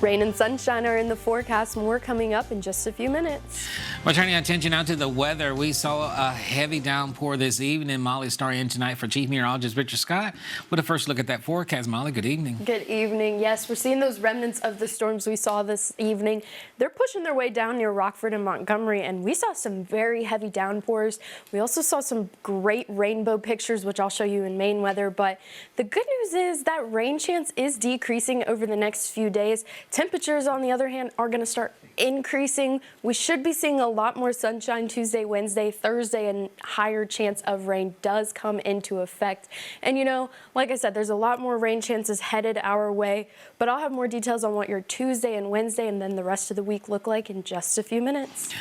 Rain and sunshine are in the forecast. More coming up in just a few minutes. We're turning our attention now to the weather. We saw a heavy downpour this evening. Molly starting in tonight for Chief Meteorologist Richard Scott. With a first look at that forecast, Molly, good evening. Good evening. Yes, we're seeing those remnants of the storms we saw this evening. They're pushing their way down near Rockford and Montgomery, and we saw some very heavy downpours. We also saw some great rainbow pictures, which I'll show you in Maine weather. But the good news is that rain chance is decreasing over the next few days. Temperatures, on the other hand, are going to start increasing. We should be seeing a lot more sunshine Tuesday, Wednesday, Thursday, and higher chance of rain does come into effect. And you know, like I said, there's a lot more rain chances headed our way, but I'll have more details on what your Tuesday and Wednesday and then the rest of the week look like in just a few minutes.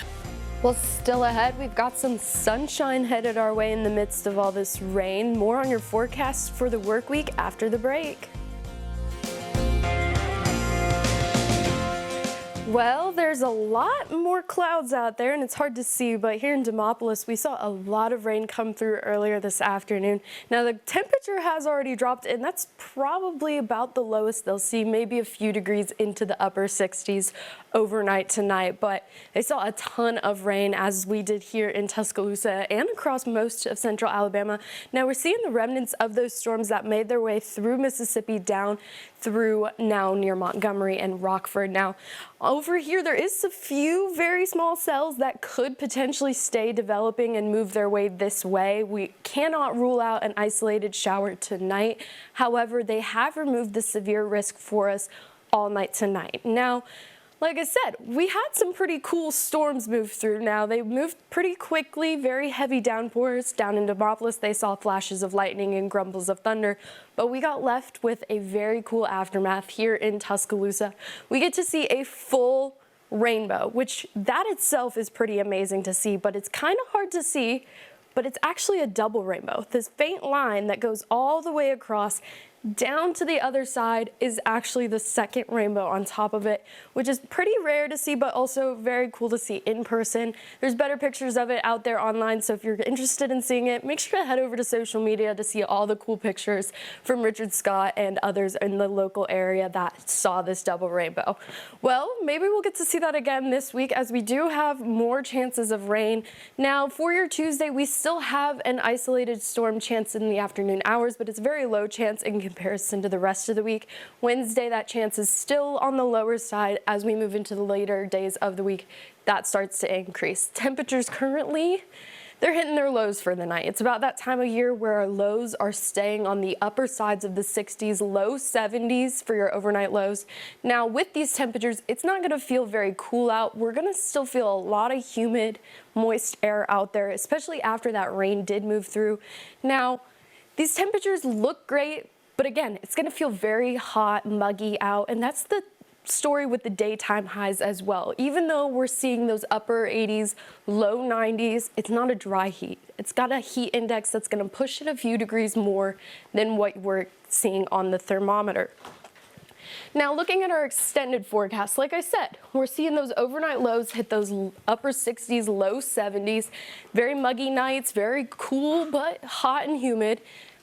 Well, still ahead, we've got some sunshine headed our way in the midst of all this rain. More on your forecast for the work week after the break. Well, there's a lot more clouds out there and it's hard to see, but here in Demopolis, we saw a lot of rain come through earlier this afternoon. Now, the temperature has already dropped and that's probably about the lowest they'll see, maybe a few degrees into the upper 60s overnight tonight, but they saw a ton of rain as we did here in Tuscaloosa and across most of central Alabama. Now, we're seeing the remnants of those storms that made their way through Mississippi down through now near Montgomery and Rockford. Now, over here, there is a few very small cells that could potentially stay developing and move their way this way. We cannot rule out an isolated shower tonight. However, they have removed the severe risk for us all night tonight. Now, like I said, we had some pretty cool storms move through. Now, they moved pretty quickly, very heavy downpours. Down in Demopolis, they saw flashes of lightning and grumbles of thunder, but we got left with a very cool aftermath here in Tuscaloosa. We get to see a full rainbow, which that itself is pretty amazing to see, but it's kind of hard to see, but it's actually a double rainbow. This faint line that goes all the way across down to the other side is actually the second rainbow on top of it, which is pretty rare to see, but also very cool to see in person. There's better pictures of it out there online, so if you're interested in seeing it, make sure to head over to social media to see all the cool pictures from Richard Scott and others in the local area that saw this double rainbow. Well, maybe we'll get to see that again this week as we do have more chances of rain. Now, for your Tuesday, we still have an isolated storm chance in the afternoon hours, but it's a very low chance in comparison to the rest of the week. Wednesday, that chance is still on the lower side. As we move into the later days of the week, that starts to increase. Temperatures currently, they're hitting their lows for the night. It's about that time of year where our lows are staying on the upper sides of the 60s, low 70s for your overnight lows. Now, with these temperatures, it's not going to feel very cool out. We're going to still feel a lot of humid, moist air out there, especially after that rain did move through. Now, these temperatures look great, but again, it's going to feel very hot, muggy out, and that's the story with the daytime highs as well. Even though we're seeing those upper 80s, low 90s, it's not a dry heat. It's got a heat index that's going to push it a few degrees more than what we're seeing on the thermometer. Now, looking at our extended forecast, like I said, we're seeing those overnight lows hit those upper 60s, low 70s, very muggy nights, very cool but hot and humid.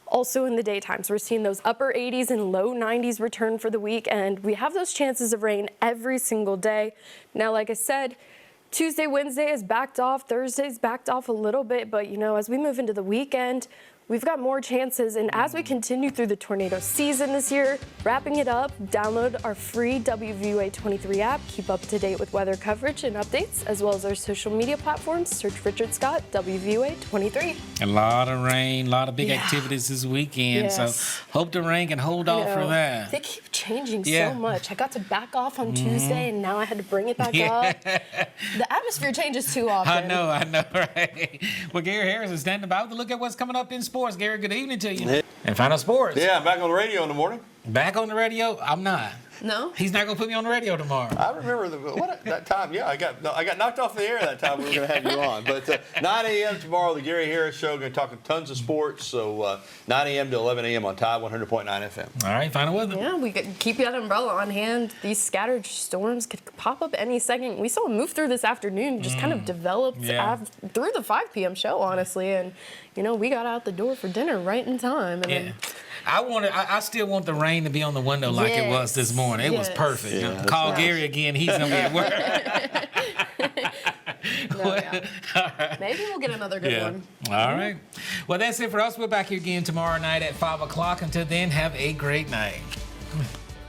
Also in the daytime, so we're seeing those upper 80s and low 90s return for the week, and we have those chances of rain every single day. Now, like I said, Tuesday, Wednesday is backed off, Thursday's backed off a little bit, but you know, as we move into the weekend, we've got more chances, and as we continue through the tornado season this year, wrapping it up, download our free WVUA 23 app, keep up to date with weather coverage and updates, as well as our social media platforms. Search Richard Scott, WVUA 23. A lot of rain, a lot of big activities this weekend, so hope the rain can hold off for that. They keep changing so much. I got to back off on Tuesday, and now I had to bring it back up. The atmosphere changes too often. I know, right? Well, Gary Harris is standing by to look at what's coming up in sports. Gary, good evening to you. And Final Sports. Yeah, I'm back on the radio in the morning. Back on the radio? I'm not. No? He's not going to put me on the radio tomorrow. I remember that time. Yeah, I got knocked off the air that time we were going to have you on. But 9 a.m. tomorrow, the Gary Harris Show. Going to talk tons of sports. So 9 a.m. to 11 a.m. on Tide 100.9 FM. All right, final weather. Yeah, we could keep that umbrella on hand. These scattered storms could pop up any second. We saw them move through this afternoon, just kind of developed through the 5 p.m. show, honestly. And, you know, we got out the door for dinner right in time. And then I still want the rain to be on the window like it was this morning. It was Yes. perfect. Yeah, that's Call nice. Gary again. He's gonna be at work. No, yeah. Maybe we'll get another good one. All right. Well, that's it for us. We're back here again tomorrow night at 5 o'clock. Until then, have a great night.